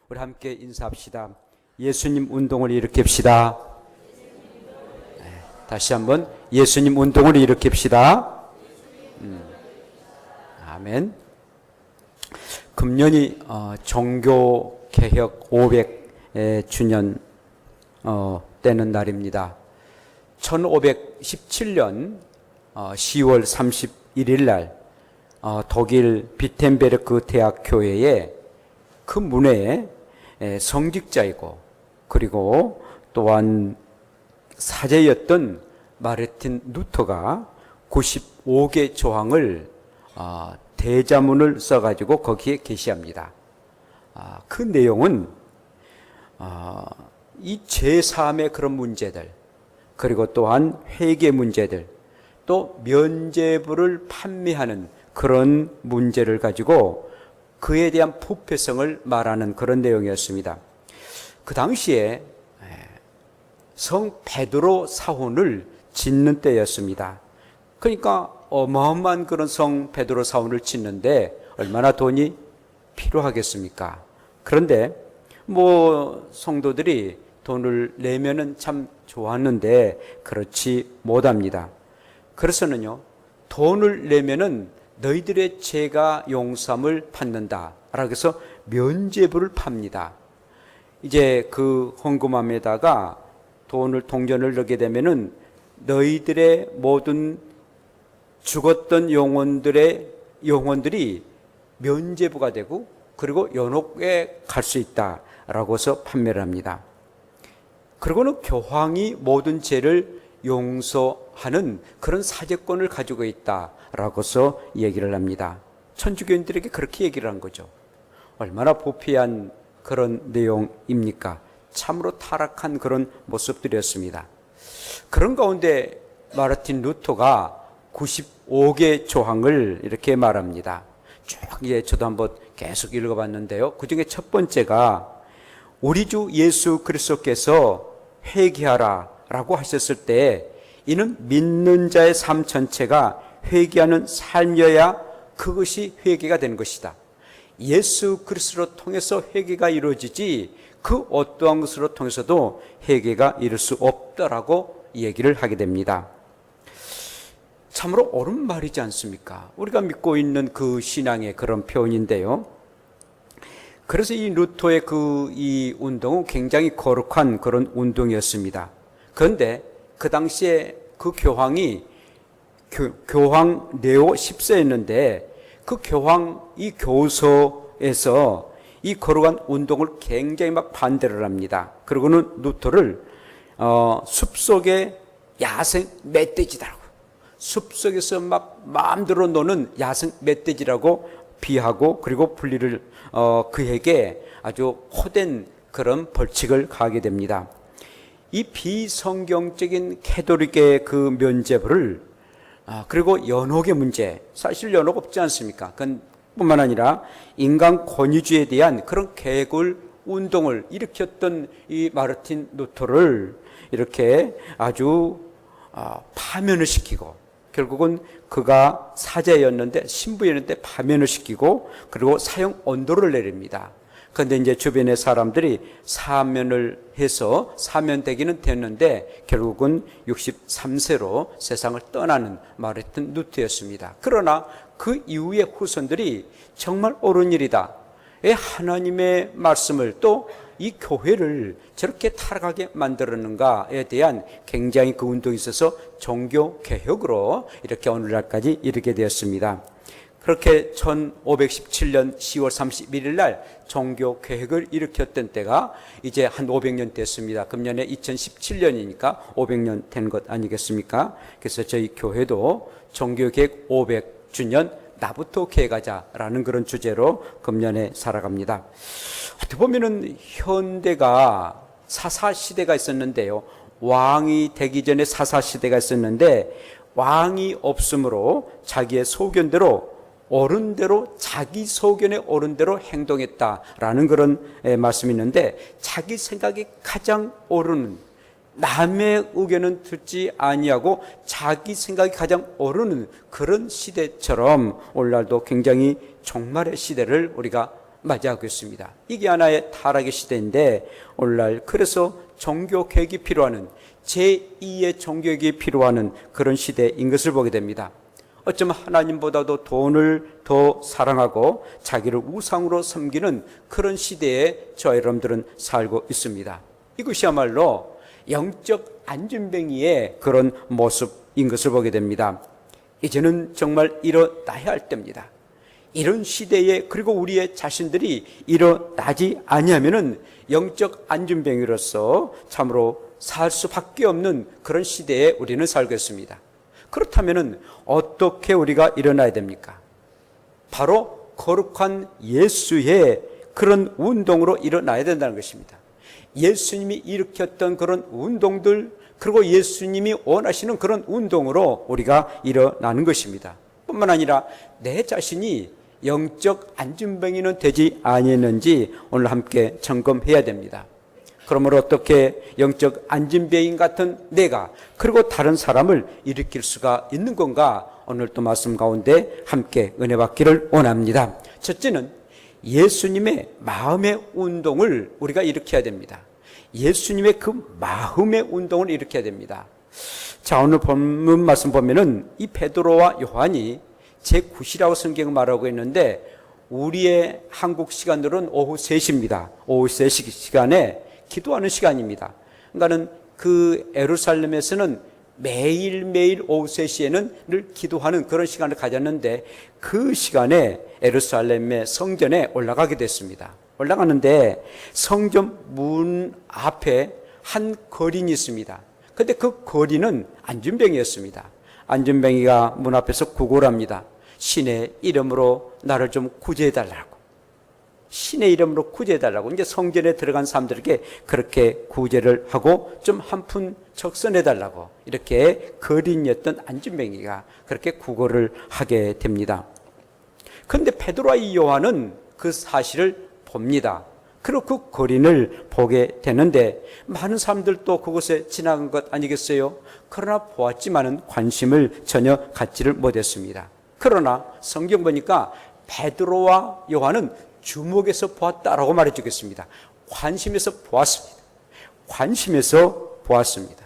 우리 함께 인사합시다. 예수님 운동을 일으킵시다. 다시 한번 예수님 운동을 일으킵시다. 아멘. 금년이 종교개혁 500주년 되는 날입니다. 1517년 10월 31일 날 독일 비텐베르크 대학교회에 그 문외에 성직자이고 그리고 또한 사제였던 마르틴 루터가 95개 조항을 대자문을 써가지고 거기에 게시합니다. 그 내용은 이 죄사함의 그런 문제들, 그리고 또한 회개 문제들, 또 면죄부를 판매하는 그런 문제를 가지고 그에 대한 부패성을 말하는 그런 내용이었습니다. 그 당시에 성 베드로 사원을 짓는 때였습니다. 그러니까 어마어마한 그런 성 베드로 사원을 짓는데 얼마나 돈이 필요하겠습니까? 그런데 성도들이 돈을 내면은 참 좋았는데 그렇지 못합니다. 그래서는요, 돈을 내면은 너희들의 죄가 용서함을 받는다 라고 해서 면죄부를 팝니다. 이제 그 헌금함에다가 동전을 넣게 되면은 너희들의 모든 죽었던 영혼들이 면죄부가 되고 그리고 연옥에 갈 수 있다라고 해서 판매를 합니다. 그리고는 교황이 모든 죄를 용서하는 그런 사제권을 가지고 있다라고 해서 얘기를 합니다. 천주교인들에게 그렇게 얘기를 한 거죠. 얼마나 부패한 그런 내용입니까? 참으로 타락한 그런 모습들이었습니다. 그런 가운데 마르틴 루터가 95개 조항을 이렇게 말합니다. 쭉 저도 한번 계속 읽어봤는데요. 그 중에 첫 번째가 우리 주 예수 그리스도께서 회개하라 라고 하셨을 때 이는 믿는 자의 삶 전체가 회개하는 삶이어야 그것이 회개가 되는 것이다. 예수 그리스도를 통해서 회개가 이루어지지 그 어떠한 것으로 통해서도 회개가 이룰 수 없다라고 얘기를 하게 됩니다. 참으로 옳은 말이지 않습니까? 우리가 믿고 있는 그 신앙의 그런 표현인데요. 그래서 이 루터의 이 운동은 굉장히 거룩한 그런 운동이었습니다. 그런데 그 당시에 그 교황이 교황 네오 10세였는데 그 이 교서에서 이 거룩한 운동을 굉장히 반대를 합니다. 그리고는 루터를 숲속의 야생 멧돼지다라고, 숲속에서 마음대로 노는 야생 멧돼지라고 비하고 그리고 분리를 그에게 아주 호된 그런 벌칙을 가하게 됩니다. 이 비성경적인 캐톨릭의 그 면죄부를 그리고 연옥의 문제, 사실 연옥 없지 않습니까? 뿐만 아니라 인간 권위주의에 대한 그런 개굴 운동을 일으켰던 이 마르틴 루터를 이렇게 아주 파면을 시키고, 결국은 그가 사제였는데 신부였는데 파면을 시키고 그리고 사형 언도를 내립니다. 그런데 이제 주변의 사람들이 사면을 해서 사면되기는 됐는데 결국은 63세로 세상을 떠나는 마르틴 루터였습니다. 그러나 그 이후의 후손들이 정말 옳은 일이다, 하나님의 말씀을 또 이 교회를 저렇게 타락하게 만들었는가에 대한 굉장히 그 운동이 있어서 종교개혁으로 이렇게 오늘날까지 이르게 되었습니다. 그렇게 1517년 10월 31일 날 종교개혁을 일으켰던 때가 이제 한 500년 됐습니다. 금년에 2017년이니까 500년 된 것 아니겠습니까? 그래서 저희 교회도 종교개혁 500주년 나부터 개혁하자라는 그런 주제로 금년에 살아갑니다. 어떻게 보면은 현대가 사사시대가 있었는데요. 왕이 되기 전에 사사시대가 있었는데 왕이 없으므로 자기의 소견대로 어른대로 자기 소견에 어른대로 행동했다라는 그런 말씀이 있는데, 자기 생각이 가장 옳은, 남의 의견은 듣지 아니하고 자기 생각이 가장 옳은 그런 시대처럼 오늘날도 굉장히 종말의 시대를 우리가 맞이하고 있습니다. 이게 하나의 타락의 시대인데 오늘날 그래서 종교개혁이 필요하는 제2의 종교개혁이 필요하는 그런 시대인 것을 보게 됩니다. 어쩌면 하나님보다도 돈을 더 사랑하고 자기를 우상으로 섬기는 그런 시대에 저 여러분들은 살고 있습니다. 이것이야말로 영적 안진뱅이의 그런 모습인 것을 보게 됩니다. 이제는 정말 일어나야 할 때입니다. 이런 시대에 그리고 우리의 자신들이 일어나지 아니하면은 영적 안진뱅이로서 참으로 살 수밖에 없는 그런 시대에 우리는 살고 있습니다. 그렇다면은 어떻게 우리가 일어나야 됩니까? 바로 거룩한 예수의 그런 운동으로 일어나야 된다는 것입니다. 예수님이 일으켰던 그런 운동들, 그리고 예수님이 원하시는 그런 운동으로 우리가 일어나는 것입니다. 뿐만 아니라 내 자신이 영적 안진뱅이는 되지 아니했는지 오늘 함께 점검해야 됩니다. 그러므로 어떻게 영적 안진뱅이 같은 내가 그리고 다른 사람을 일으킬 수가 있는 건가? 오늘 또 말씀 가운데 함께 은혜 받기를 원합니다. 첫째는 예수님의 마음의 운동을 우리가 일으켜야 됩니다. 예수님의 그 마음의 운동을 일으켜야 됩니다. 자, 오늘 본문 말씀 보면은 이 베드로와 요한이 제9시라고 성경은 말하고 있는데 우리의 한국 시간으로는 오후 3시입니다. 오후 3시 시간에 기도하는 시간입니다. 그러니까는 그 예루살렘에서는 매일매일 오후 3시에는 늘 기도하는 그런 시간을 가졌는데 그 시간에 예루살렘의 성전에 올라가게 됐습니다. 올라가는데 성전 문 앞에 한 거린이 있습니다. 근데 그 거린은 안진뱅이였습니다. 안진뱅이가 문 앞에서 구걸을 합니다. 신의 이름으로 나를 좀 구제해달라고. 신의 이름으로 구제해달라고. 이제 성전에 들어간 사람들에게 그렇게 구제를 하고 좀 한 푼 적선해달라고. 이렇게 거린이었던 안진뱅이가 그렇게 구걸을 하게 됩니다. 그런데 베드로와 이 요한은 그 사실을 봅니다. 그리고 그 거린을 보게 되는데 많은 사람들도 그곳에 지나간 것 아니겠어요? 그러나 보았지만은 관심을 전혀 갖지를 못했습니다. 그러나 성경 보니까 베드로와 요한은 주목해서 보았다라고 말해주겠습니다. 관심에서 보았습니다. 관심에서 보았습니다.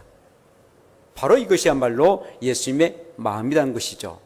바로 이것이야말로 예수님의 마음이라는 것이죠.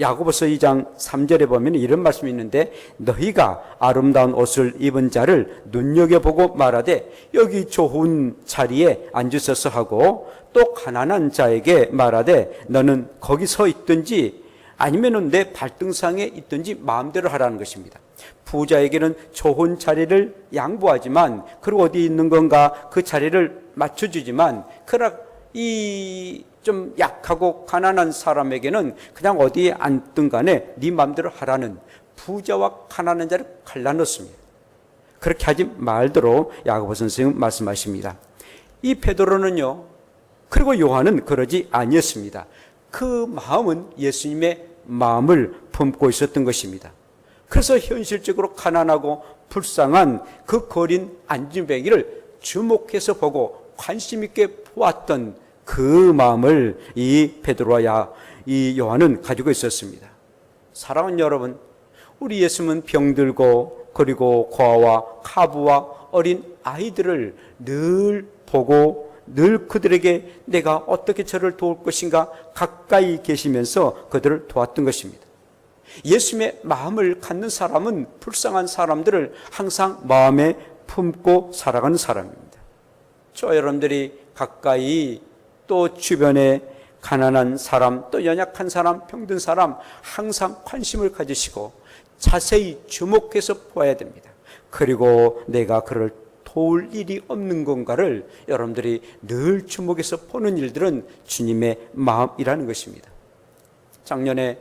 야고보서 2장 3절에 보면 이런 말씀이 있는데 너희가 아름다운 옷을 입은 자를 눈여겨보고 말하되 여기 좋은 자리에 앉으소서 하고 또 가난한 자에게 말하되 너는 거기 서 있든지 아니면은 내 발등상에 있든지 마음대로 하라는 것입니다. 부자에게는 좋은 자리를 양보하지만 그리고 어디 있는 건가 그 자리를 맞춰주지만 그러나 이 좀 약하고 가난한 사람에게는 그냥 어디에 앉든 간에 네 마음대로 하라는 부자와 가난한 자를 갈라놓습니다. 그렇게 하지 말도록 야고보 선생님 말씀하십니다. 이 베드로는요 그리고 요한은 그러지 아니었습니다. 그 마음은 예수님의 마음을 품고 있었던 것입니다. 그래서 현실적으로 가난하고 불쌍한 그 거린 안진뱅이를 주목해서 보고 관심 있게 보았던 그 마음을 이 베드로와 이 요한은 가지고 있었습니다. 사랑하는 여러분, 우리 예수님은 병들고 그리고 고아와 가부와 어린 아이들을 늘 보고 늘 그들에게 내가 어떻게 저를 도울 것인가 가까이 계시면서 그들을 도왔던 것입니다. 예수님의 마음을 갖는 사람은 불쌍한 사람들을 항상 마음에 품고 살아가는 사람입니다. 저 여러분들이 가까이 또 주변에 가난한 사람, 또 연약한 사람, 병든 사람 항상 관심을 가지시고 자세히 주목해서 보아야 됩니다. 그리고 내가 그를 도울 일이 없는 건가를 여러분들이 늘 주목해서 보는 일들은 주님의 마음이라는 것입니다. 작년에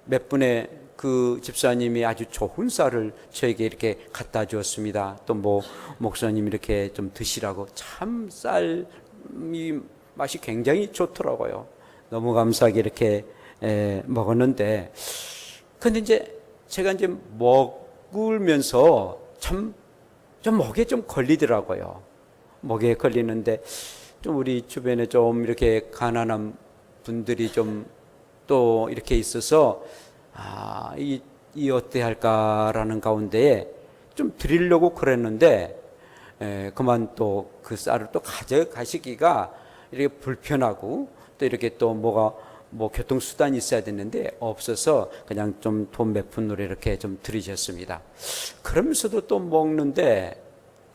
몇 분의 그 집사님이 아주 좋은 쌀을 저에게 이렇게 갖다 주었습니다. 또 목사님 이렇게 좀 드시라고 참 쌀이 맛이 굉장히 좋더라고요. 너무 감사하게 이렇게 먹었는데, 근데 이제 제가 이제 먹으면서 좀 목에 좀 걸리더라고요. 목에 걸리는데 좀 우리 주변에 좀 이렇게 가난한 분들이 좀 또 이렇게 있어서 이 이 어떻게 할까라는 가운데에 좀 드리려고 그랬는데 그만 또 그 쌀을 또 가져가시기가 이렇게 불편하고 또 이렇게 또 뭐가 뭐 교통수단이 있어야 되는데 없어서 그냥 좀 돈 몇 푼으로 이렇게 좀 드리셨습니다. 그러면서도 또 먹는데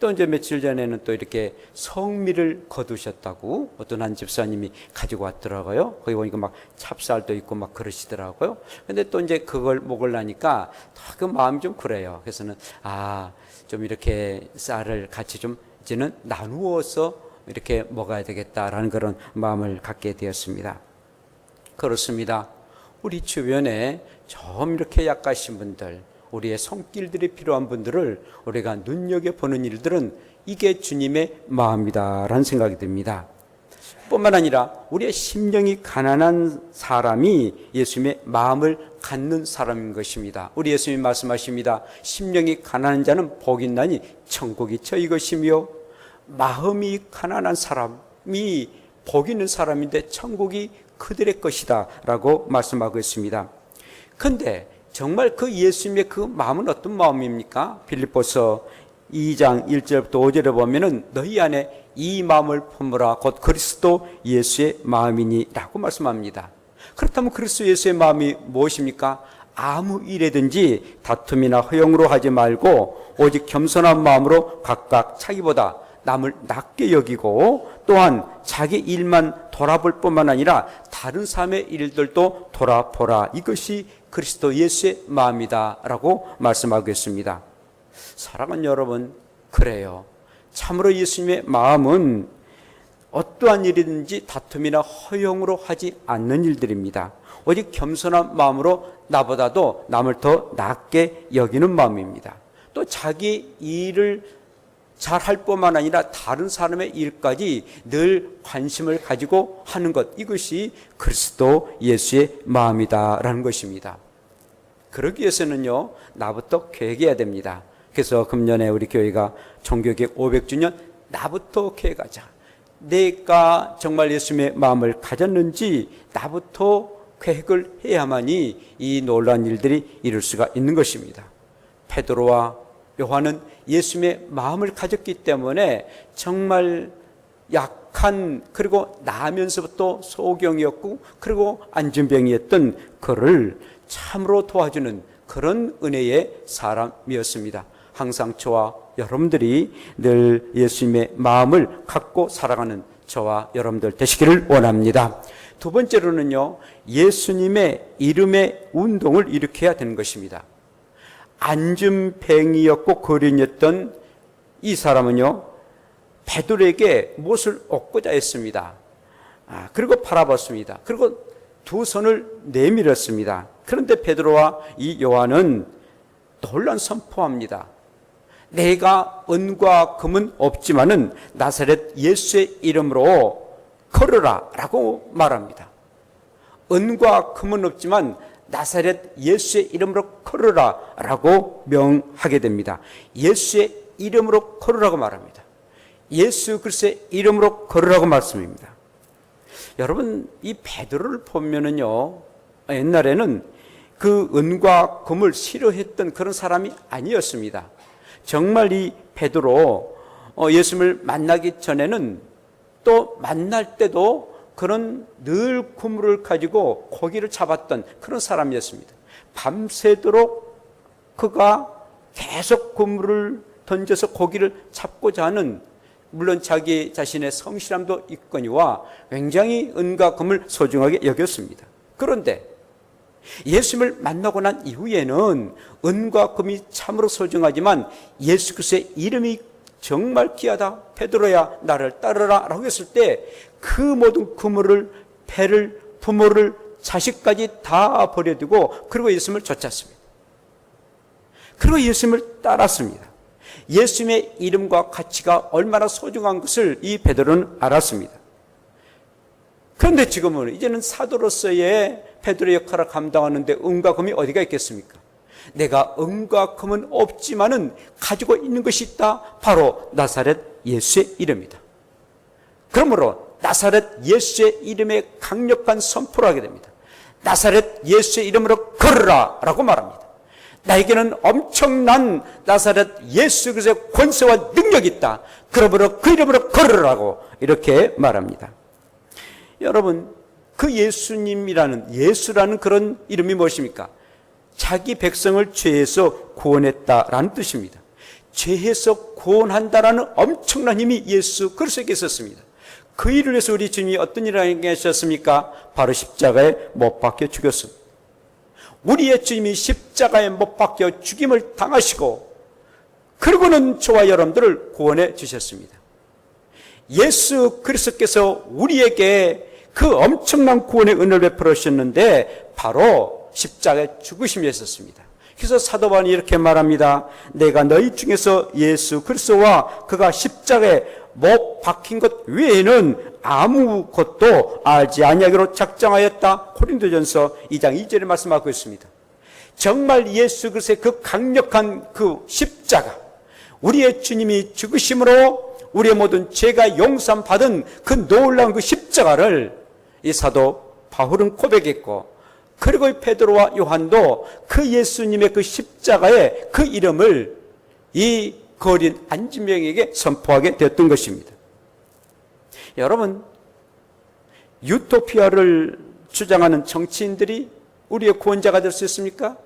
또 이제 며칠 전에는 또 이렇게 성미를 거두셨다고 어떤 한 집사님이 가지고 왔더라고요. 거기 보니까 막 찹쌀도 있고 막 그러시더라고요. 근데 또 이제 그걸 먹으려니까 그 마음이 좀 그래요. 그래서는 좀 이렇게 쌀을 같이 좀 이제는 나누어서 이렇게 먹어야 되겠다라는 그런 마음을 갖게 되었습니다. 그렇습니다. 우리 주변에 좀 이렇게 약하신 분들, 우리의 손길들이 필요한 분들을 우리가 눈여겨보는 일들은 이게 주님의 마음이다라는 생각이 듭니다. 뿐만 아니라 우리의 심령이 가난한 사람이 예수님의 마음을 갖는 사람인 것입니다. 우리 예수님이 말씀하십니다. 심령이 가난한 자는 복이 있나니 천국이 저희 것이며, 마음이 가난한 사람이 복 있는 사람인데 천국이 그들의 것이다 라고 말씀하고 있습니다. 그런데 정말 그 예수님의 그 마음은 어떤 마음입니까? 빌립보서 2장 1절부터 5절에 보면은 너희 안에 이 마음을 품으라 곧 그리스도 예수의 마음이니 라고 말씀합니다. 그렇다면 그리스도 예수의 마음이 무엇입니까? 아무 일에든지 다툼이나 허용으로 하지 말고 오직 겸손한 마음으로 각각 자기보다 남을 낮게 여기고 또한 자기 일만 돌아볼 뿐만 아니라 다른 사람의 일들도 돌아보라. 이것이 그리스도 예수의 마음이다 라고 말씀하고 있습니다. 사랑하는 여러분, 그래요. 참으로 예수님의 마음은 어떠한 일이든지 다툼이나 허용으로 하지 않는 일들입니다. 오직 겸손한 마음으로 나보다도 남을 더 낮게 여기는 마음입니다. 또 자기 일을 잘할 뿐만 아니라 다른 사람의 일까지 늘 관심을 가지고 하는 것, 이것이 그리스도 예수의 마음이다라는 것입니다. 그러기 위해서는요, 나부터 계획해야 됩니다. 그래서 금년에 우리 교회가 종교개혁 500주년 나부터 계획하자. 내가 정말 예수님의 마음을 가졌는지 나부터 계획을 해야만이 이 놀라운 일들이 이룰 수가 있는 것입니다. 베드로와 요한은 예수님의 마음을 가졌기 때문에 정말 약한, 그리고 나면서부터 소경이었고 그리고 안진병이었던 그를 참으로 도와주는 그런 은혜의 사람이었습니다. 항상 저와 여러분들이 늘 예수님의 마음을 갖고 살아가는 저와 여러분들 되시기를 원합니다. 두 번째로는요, 예수님의 이름의 운동을 일으켜야 되는 것입니다. 안진뱅이였고 거린이었던 이 사람은요, 베드로에게 무엇을 얻고자 했습니다. 그리고 바라봤습니다. 그리고 두 손을 내밀었습니다. 그런데 베드로와 이 요한은 놀란 선포합니다. 내가 은과 금은 없지만은 나사렛 예수의 이름으로 걸으라 라고 말합니다. 은과 금은 없지만 나사렛 예수의 이름으로 걸으라 라고 명하게 됩니다. 예수의 이름으로 걸으라고 말합니다. 예수 그리스도의 이름으로 걸으라고 말씀입니다. 여러분, 이 베드로를 보면은요, 옛날에는 그 은과 금을 싫어했던 그런 사람이 아니었습니다. 정말 이 베드로 예수님을 만나기 전에는 또 만날 때도 그런 늘 그물을 가지고 고기를 잡았던 그런 사람이었습니다. 밤새도록 그가 계속 그물을 던져서 고기를 잡고자 하는, 물론 자기 자신의 성실함도 있거니와 굉장히 은과 금을 소중하게 여겼습니다. 그런데 예수님을 만나고 난 이후에는 은과 금이 참으로 소중하지만 예수 그리스도의 이름이 정말 귀하다, 베드로야 나를 따르라 라고 했을 때 그 모든 그물을, 배를, 부모를, 자식까지 다 버려두고 그리고 예수님을 쫓았습니다. 그리고 예수님을 따랐습니다. 예수님의 이름과 가치가 얼마나 소중한 것을 이 베드로는 알았습니다. 그런데 지금은 이제는 사도로서의 베드로의 역할을 감당하는데 은과 금이 어디가 있겠습니까? 내가 은과 금은 없지만은 가지고 있는 것이 있다. 바로 나사렛 예수의 이름이다. 그러므로 나사렛 예수의 이름에 강력한 선포를 하게 됩니다. 나사렛 예수의 이름으로 걸으라 라고 말합니다. 나에게는 엄청난 나사렛 예수 그리스도의 권세와 능력이 있다. 그러므로 그 이름으로 걸으라고 이렇게 말합니다. 여러분, 그 예수라는 그런 이름이 무엇입니까? 자기 백성을 죄에서 구원했다라는 뜻입니다. 죄에서 구원한다라는 엄청난 힘이 예수 그리스도에게 있었습니다. 그 일을 위해서 우리 주님이 어떤 일을 하셨습니까? 바로 십자가에 못 박혀 죽였습니다. 우리의 주님이 십자가에 못 박혀 죽임을 당하시고 그리고는 저와 여러분들을 구원해 주셨습니다. 예수 그리스도께서 우리에게 그 엄청난 구원의 은혜를 베풀어 주셨는데 바로 십자가의 죽으심이 있었습니다. 그래서 사도 바울이 이렇게 말합니다. 내가 너희 중에서 예수 그리스도와 그가 십자가에 못 박힌 것 외에는 아무것도 알지 아니하기로 작정하였다. 고린도전서 2장 2절에 말씀하고 있습니다. 정말 예수 그리스도의 그 강력한 그 십자가, 우리의 주님이 죽으심으로 우리의 모든 죄가 용서받은 그 놀라운 그 십자가를 이 사도 바울은 고백했고, 그리고 베드로와 요한도 그 예수님의 그 십자가의 그 이름을 이 거린 안진병에게 선포하게 되었던 것입니다. 여러분, 유토피아를 주장하는 정치인들이 우리의 구원자가 될 수 있습니까?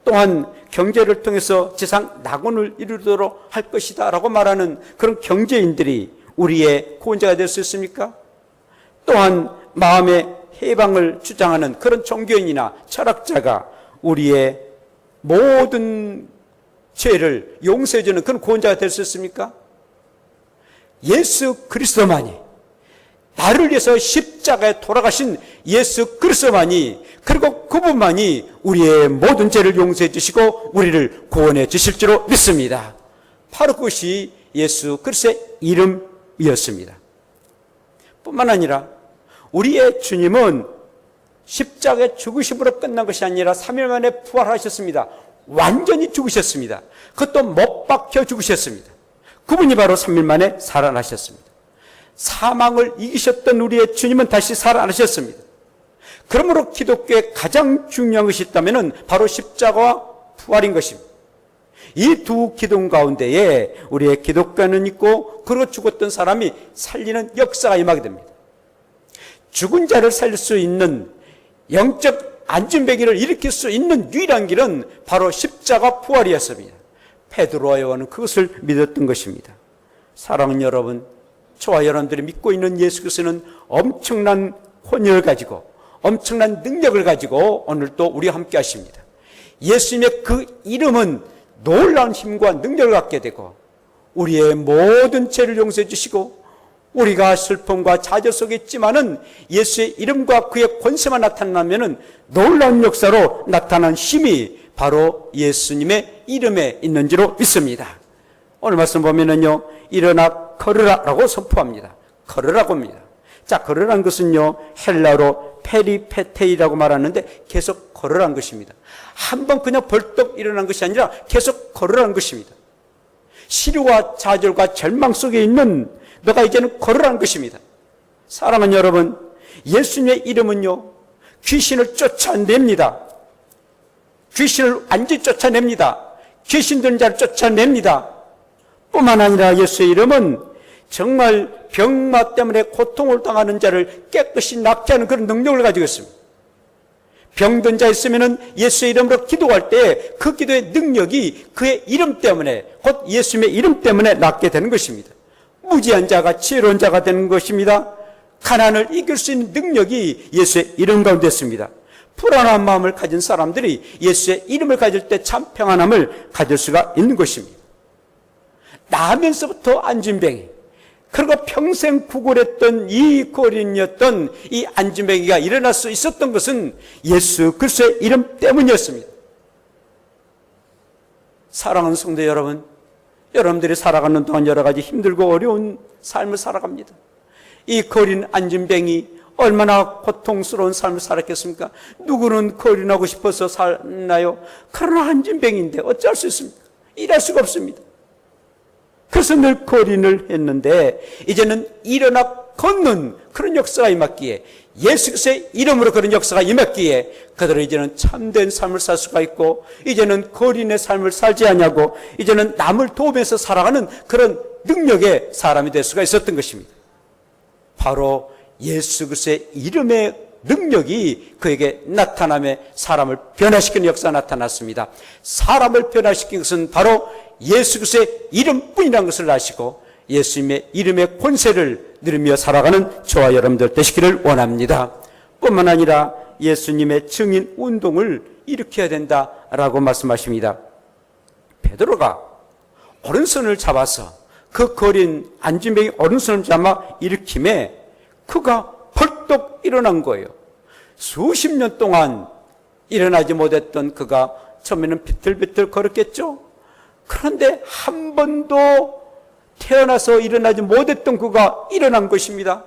또한 경제를 통해서 지상 낙원을 이루도록 할 것이다 라고 말하는 그런 경제인들이 우리의 구원자가 될 수 있습니까? 또한 마음의 해방을 주장하는 그런 종교인이나 철학자가 우리의 모든 죄를 용서해주는 그런 구원자가 될 수 있습니까? 예수 그리스도만이, 나를 위해서 십자가에 돌아가신 예수 그리스도만이, 그리고 그분만이 우리의 모든 죄를 용서해 주시고 우리를 구원해 주실 줄로 믿습니다. 바로 그것이 예수 그리스도의 이름이었습니다. 뿐만 아니라 우리의 주님은 십자가의 죽으심으로 끝난 것이 아니라 3일 만에 부활하셨습니다. 완전히 죽으셨습니다. 그것도 못 박혀 죽으셨습니다. 그분이 바로 3일 만에 살아나셨습니다. 사망을 이기셨던 우리의 주님은 다시 살아나셨습니다. 그러므로 기독교에 가장 중요한 것이 있다면 바로 십자가와 부활인 것입니다. 이 두 기둥 가운데에 우리의 기독교는 있고, 그리고 죽었던 사람이 살리는 역사가 임하게 됩니다. 죽은 자를 살릴 수 있는 영적 안진뱅이를 일으킬 수 있는 유일한 길은 바로 십자가 부활이었습니다. 베드로와 요한은 그것을 믿었던 것입니다. 사랑하는 여러분, 저와 여러분들이 믿고 있는 예수 그리스도는 엄청난 혼혈을 가지고 엄청난 능력을 가지고 오늘도 우리와 함께 하십니다. 예수님의 그 이름은 놀라운 힘과 능력을 갖게 되고 우리의 모든 죄를 용서해 주시고, 우리가 슬픔과 좌절 속에 있지만은 예수의 이름과 그의 권세만 나타나면은 놀라운 역사로 나타난 힘이 바로 예수님의 이름에 있는지로 믿습니다. 오늘 말씀 보면은요, 일어나 걸으라라고 선포합니다. 걸으라고 합니다. 자, 걸으라는 것은요, 헬라어로 페리페테이라고 말하는데 계속 걸으라는 것입니다. 한번 그냥 벌떡 일어난 것이 아니라 계속 걸으라는 것입니다. 시류와 좌절과 절망 속에 있는 너가 이제는 걸으라는 것입니다. 사랑하는 여러분, 예수님의 이름은요, 귀신을 쫓아냅니다. 귀신을 완전히 쫓아냅니다. 귀신 든 자를 쫓아냅니다. 뿐만 아니라 예수의 이름은 정말 병마 때문에 고통을 당하는 자를 깨끗이 낫게 하는 그런 능력을 가지고 있습니다. 병든 자 있으면은 예수의 이름으로 기도할 때 그 기도의 능력이 그의 이름 때문에, 곧 예수님의 이름 때문에 낫게 되는 것입니다. 무지한 자가 지혜로운 자가 되는 것입니다. 가난을 이길 수 있는 능력이 예수의 이름 가운데 있습니다. 불안한 마음을 가진 사람들이 예수의 이름을 가질 때 참 평안함을 가질 수가 있는 것입니다. 나면서부터 안진뱅이, 그리고 평생 구걸했던 이 거린이었던 이 안진뱅이가 일어날 수 있었던 것은 예수 그리스도의 이름 때문이었습니다. 사랑하는 성도 여러분, 여러분들이 살아가는 동안 여러 가지 힘들고 어려운 삶을 살아갑니다. 이 거린 안진뱅이 얼마나 고통스러운 삶을 살았겠습니까? 누구는 거린하고 싶어서 살나요? 그러나 안진뱅이인데 어찌할 수 있습니까? 일할 수가 없습니다. 그래서 늘 거린을 했는데 이제는 일어나 걷는 그런 역사가 임했기에, 예수 그리스도의 이름으로 그런 역사가 임했기에 그들은 이제는 참된 삶을 살 수가 있고, 이제는 거린의 삶을 살지 않냐고, 이제는 남을 도우면서 살아가는 그런 능력의 사람이 될 수가 있었던 것입니다. 바로 예수 그리스도의 이름의 능력이 그에게 나타남에 사람을 변화시키는 역사가 나타났습니다. 사람을 변화시킨 것은 바로 예수 그리스도의 이름뿐이라는 것을 아시고 예수님의 이름의 권세를 누리며 살아가는 저와 여러분들 되시기를 원합니다. 뿐만 아니라 예수님의 증인 운동을 일으켜야 된다라고 말씀하십니다. 베드로가 오른손을 잡아서 그 거린 안진뱅이 오른손을 잡아 일으킴에 그가 벌떡 일어난 거예요. 수십 년 동안 일어나지 못했던 그가 처음에는 비틀비틀 걸었겠죠. 그런데 한 번도 태어나서 일어나지 못했던 그가 일어난 것입니다.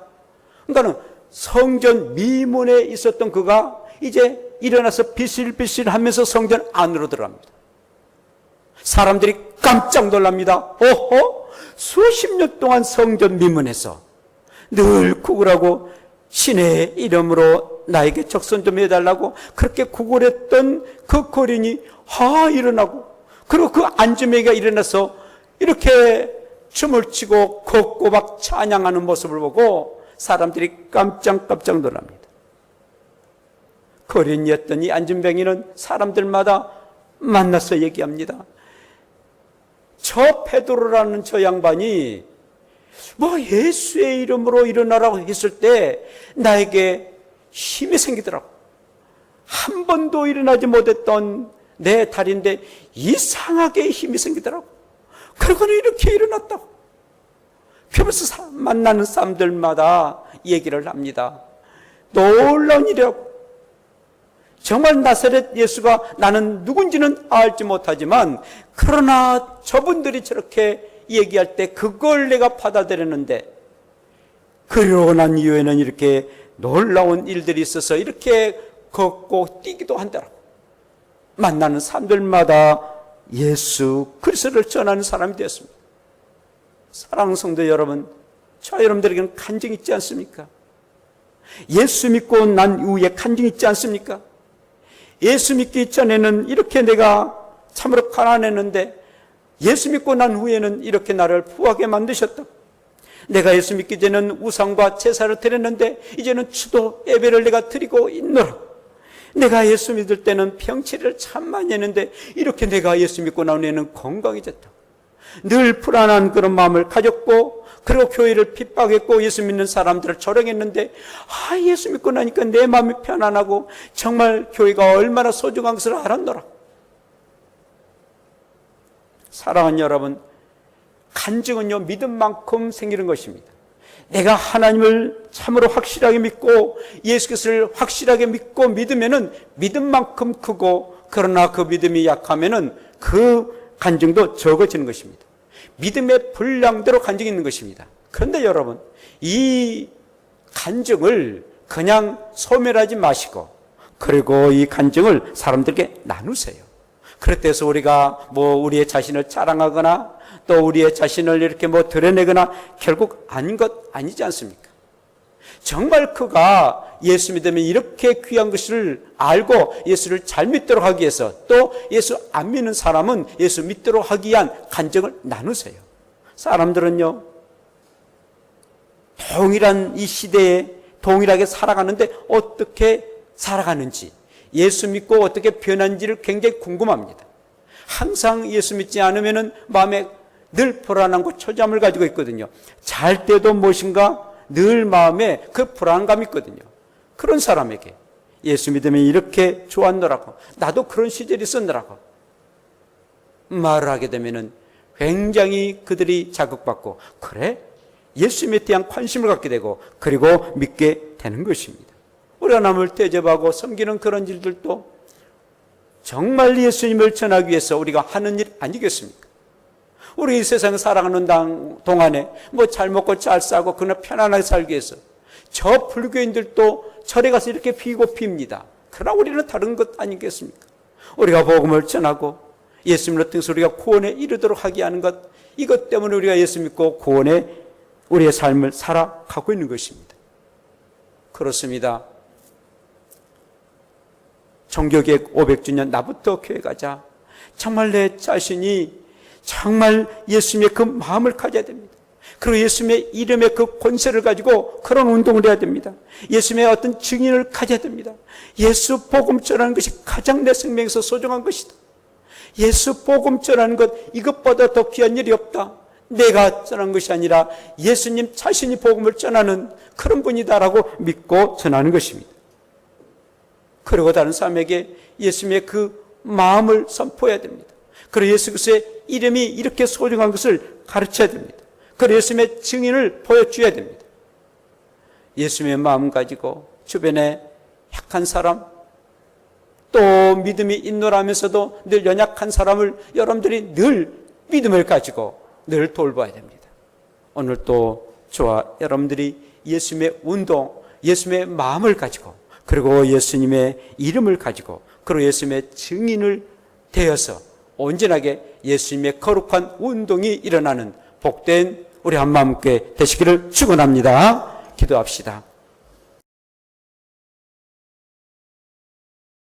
그러니까 성전 미문에 있었던 그가 이제 일어나서 비실비실 하면서 성전 안으로 들어갑니다. 사람들이 깜짝 놀랍니다. 오호, 수십 년 동안 성전 미문에서 늘 구걸하고 신의 이름으로 나에게 적선 좀 해달라고 그렇게 구걸했던 그 거린이 일어나고, 그리고 그 안주매가 일어나서 이렇게 춤을 추고 걷고 막 찬양하는 모습을 보고 사람들이 깜짝 놀랍니다. 거린이었던 이 안진뱅이는 사람들마다 만나서 얘기합니다. 저 베드로라는 저 양반이 예수의 이름으로 일어나라고 했을 때 나에게 힘이 생기더라고. 한 번도 일어나지 못했던 내 다리인데 이상하게 힘이 생기더라고. 그러고는 이렇게 일어났다고. 그러면서 만나는 사람들마다 얘기를 합니다. 놀라운 일이라고. 정말 나사렛 예수가 나는 누군지는 알지 못하지만, 그러나 저분들이 저렇게 얘기할 때 그걸 내가 받아들였는데, 그러고 난 이후에는 이렇게 놀라운 일들이 있어서 이렇게 걷고 뛰기도 한다라고. 만나는 사람들마다 예수 그리스도를 전하는 사람이 되었습니다. 사랑하는 성도 여러분, 저 여러분들에게는 간증 있지 않습니까? 예수 믿고 난 이후에 간증 있지 않습니까? 예수 믿기 전에는 이렇게 내가 참으로 가난했는데 예수 믿고 난 후에는 이렇게 나를 부하게 만드셨다. 내가 예수 믿기 전에는 우상과 제사를 드렸는데 이제는 추도 예배를 내가 드리고 있노라. 내가 예수 믿을 때는 병치레를 참 많이 했는데 이렇게 내가 예수 믿고 난 후에는 건강해졌다. 늘 불안한 그런 마음을 가졌고, 그리고 교회를 핍박했고 예수 믿는 사람들을 조롱했는데 예수 믿고 나니까 내 마음이 편안하고 정말 교회가 얼마나 소중한 것을 알았노라. 사랑하는 여러분, 간증은요 믿음만큼 생기는 것입니다. 내가 하나님을 참으로 확실하게 믿고 예수 그리스도를 확실하게 믿고 믿으면은 믿음만큼 크고, 그러나 그 믿음이 약하면은 그 간증도 적어지는 것입니다. 믿음의 분량대로 간증이 있는 것입니다. 그런데 여러분, 이 간증을 그냥 소멸하지 마시고, 그리고 이 간증을 사람들에게 나누세요. 그렇다고 우리가 우리의 자신을 자랑하거나 또 우리의 자신을 이렇게 드러내거나 결국 아닌 것 아니지 않습니까? 정말 그가 예수 믿으면 이렇게 귀한 것을 알고 예수를 잘 믿도록 하기 위해서, 또 예수 안 믿는 사람은 예수 믿도록 하기 위한 간증을 나누세요. 사람들은요 동일한 이 시대에 동일하게 살아가는데 어떻게 살아가는지, 예수 믿고 어떻게 변한지를 굉장히 궁금합니다. 항상 예수 믿지 않으면 마음에 늘 불안함과 초조함을 가지고 있거든요. 잘 때도 무엇인가 늘 마음에 그 불안감이 있거든요. 그런 사람에게 예수 믿으면 이렇게 좋았노라고, 나도 그런 시절이 있었노라고 말을 하게 되면 굉장히 그들이 자극받고, 그래? 예수님에 대한 관심을 갖게 되고, 그리고 믿게 되는 것입니다. 우리가 남을 대접하고 섬기는 그런 일들도 정말 예수님을 전하기 위해서 우리가 하는 일 아니겠습니까? 우리 이 세상에 살아가는 동안에 잘 먹고 잘 싸고 그냥 편안하게 살기 위해서 저 불교인들도 절에 가서 이렇게 피고 핍니다. 그러나 우리는 다른 것 아니겠습니까? 우리가 복음을 전하고 예수님을 통해서 우리가 구원에 이르도록 하게 하는 것, 이것 때문에 우리가 예수 믿고 구원에 우리의 삶을 살아가고 있는 것입니다. 그렇습니다. 종교개혁 500주년 나부터 교회 가자. 정말 내 자신이 정말 예수님의 그 마음을 가져야 됩니다. 그리고 예수님의 이름의 그 권세를 가지고 그런 운동을 해야 됩니다. 예수님의 어떤 증인을 가져야 됩니다. 예수 복음 전하는 것이 가장 내 생명에서 소중한 것이다. 예수 복음 전하는 것, 이것보다 더 귀한 일이 없다. 내가 전하는 것이 아니라 예수님 자신이 복음을 전하는 그런 분이다라고 믿고 전하는 것입니다. 그리고 다른 사람에게 예수님의 그 마음을 선포해야 됩니다. 그리고 예수 그리스도의 이름이 이렇게 소중한 것을 가르쳐야 됩니다. 그리고 예수님의 증인을 보여줘야 됩니다. 예수님의 마음 가지고 주변에 약한 사람, 또 믿음이 있노라면서도 늘 연약한 사람을 여러분들이 늘 믿음을 가지고 늘 돌봐야 됩니다. 오늘 또 저와 여러분들이 예수님의 운동, 예수님의 마음을 가지고, 그리고 예수님의 이름을 가지고, 그리고 예수님의 증인을 되어서 온전하게 예수님의 거룩한 운동이 일어나는 복된 우리 한마음교회 되시기를 축원합니다. 기도합시다.